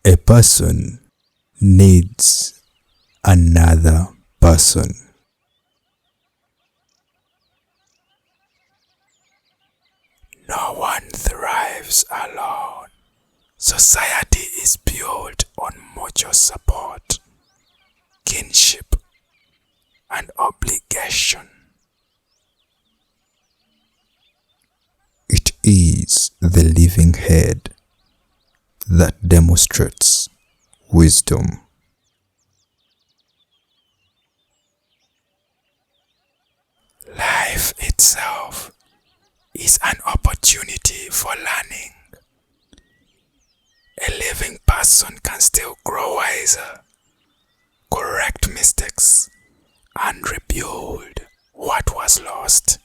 A person needs another person. No one thrives alone. Society is built on mutual support, kinship, and obligation. It is the living head that demonstrates wisdom. Life itself is an opportunity for learning. A living person can still grow wiser, correct mistakes, and rebuild what was lost.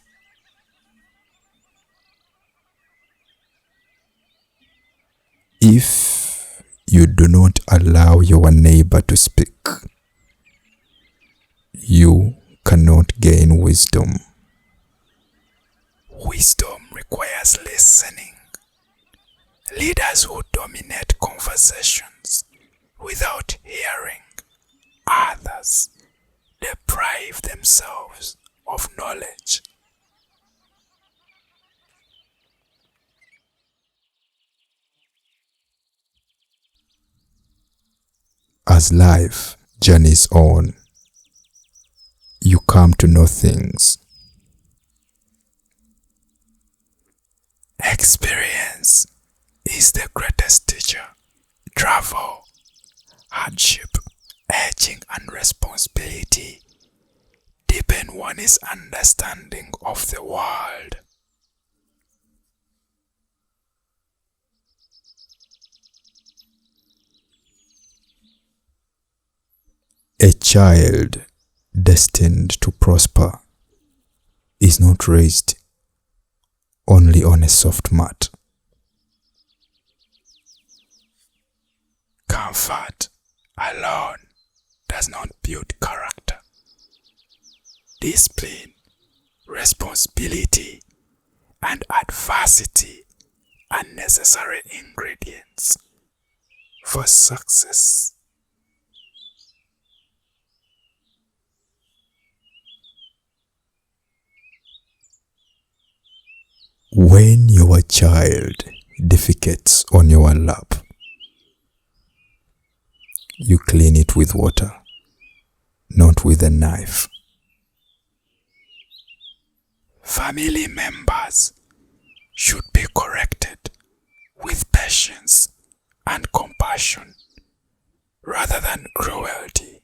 If you do not allow your neighbor to speak, you cannot gain wisdom. Wisdom requires listening. Leaders who dominate conversations without hearing others deprive themselves of knowledge. As life journeys on, you come to know things. Experience is the greatest teacher. Travel, hardship, aging, and responsibility deepen one's understanding of the world. A child destined to prosper is not raised only on a soft mat. Comfort alone does not build character. Discipline, responsibility, and adversity are necessary ingredients for success. When your child defecates on your lap, you clean it with water, not with a knife. Family members should be corrected with patience and compassion rather than cruelty.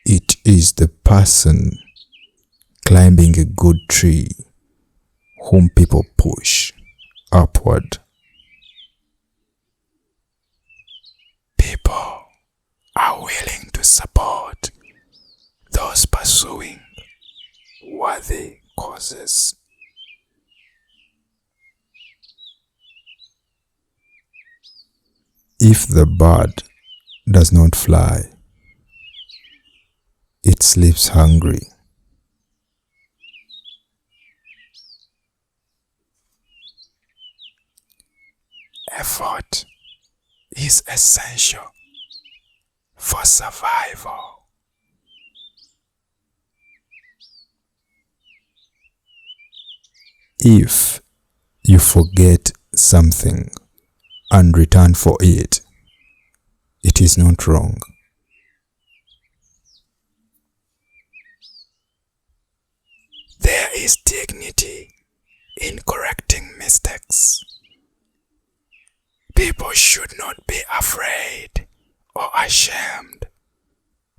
It is the person climbing a good tree whom people push upward. People are willing to support those pursuing worthy causes. If the bird does not fly, it sleeps hungry. Effort is essential for survival. If you forget something and return for it, it is not wrong. There is dignity in correcting mistakes. People should not be afraid or ashamed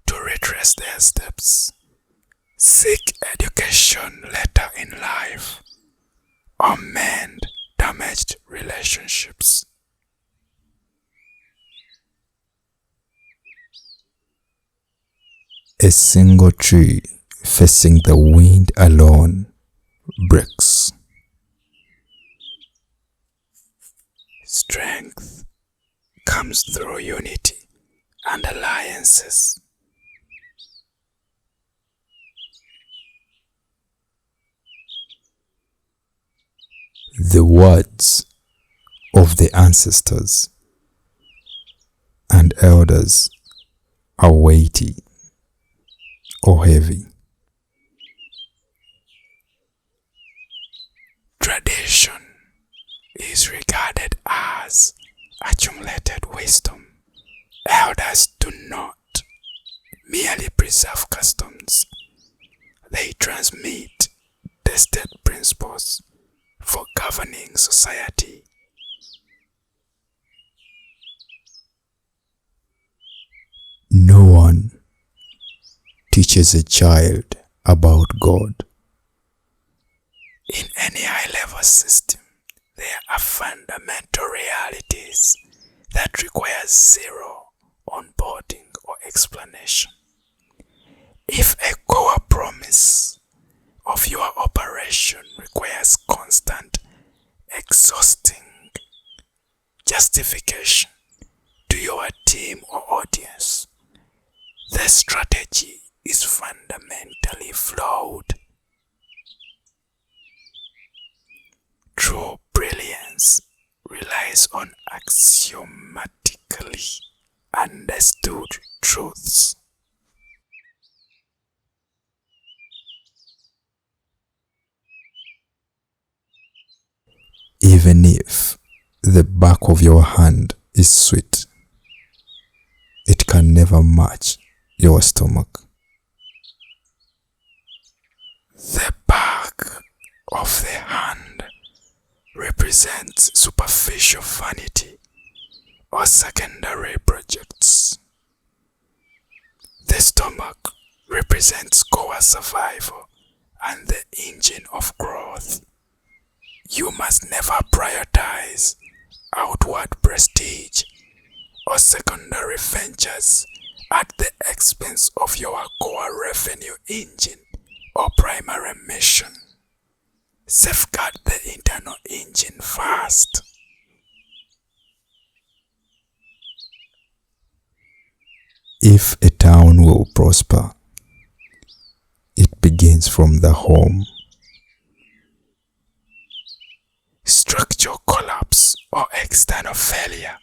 to retrace their steps, seek education later in life, or mend damaged relationships. A single tree facing the wind alone breaks. Strength comes through unity and alliances. The words of the ancestors and elders are weighty or heavy. Tradition is regarded as accumulated wisdom. Elders do not merely preserve customs, they transmit tested principles for governing society. No one teaches a child about God. In any high-level system, there are fundamental realities that require zero onboarding or explanation. If a core promise of your operation requires constant, exhausting justification to your team or audience, the strategy is fundamentally flawed. True brilliance relies on axiomatically understood truths. Even if the back of your hand is sweet, it can never match your stomach. The back of the hand represents superficial vanity or secondary projects. The stomach represents core survival and the engine of growth. You must never prioritize outward prestige or secondary ventures at the expense of your core revenue engine or primary mission. Safeguard the internal engine first. If a town will prosper, it begins from the home. Structural collapse or external failure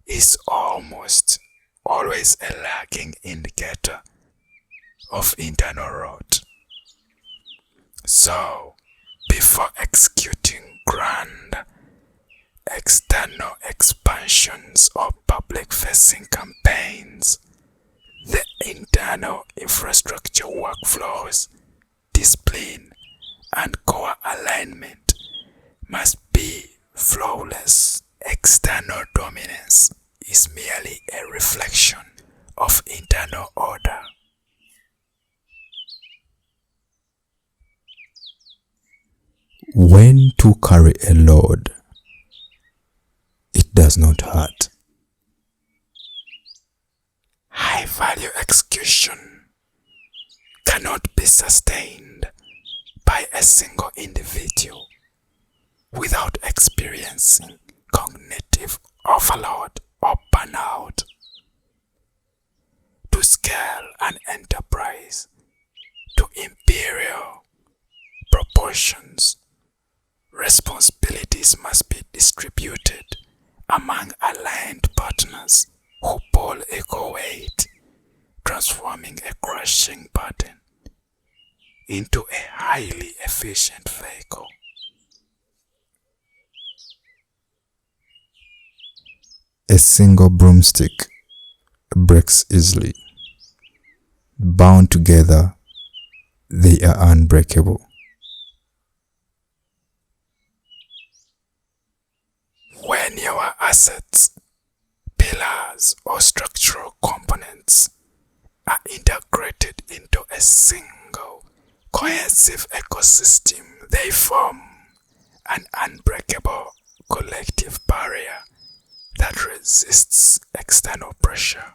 is almost always a lagging indicator of internal rot. So, before executing grand external expansions or public-facing campaigns, the internal infrastructure workflows, discipline, and core alignment must be flawless. External dominance is merely a reflection of internal order. When to carry a load, it does not hurt. High-value execution cannot be sustained by a single individual without experiencing cognitive overload or burnout. To scale an enterprise to imperial proportions, responsibilities must be distributed among aligned partners who pull equal weight, transforming a crushing burden into a highly efficient vehicle. A single broomstick breaks easily. Bound together, they are unbreakable. When your assets, pillars, or structural components are integrated into a single cohesive ecosystem, they form an unbreakable collective barrier that resists external pressure.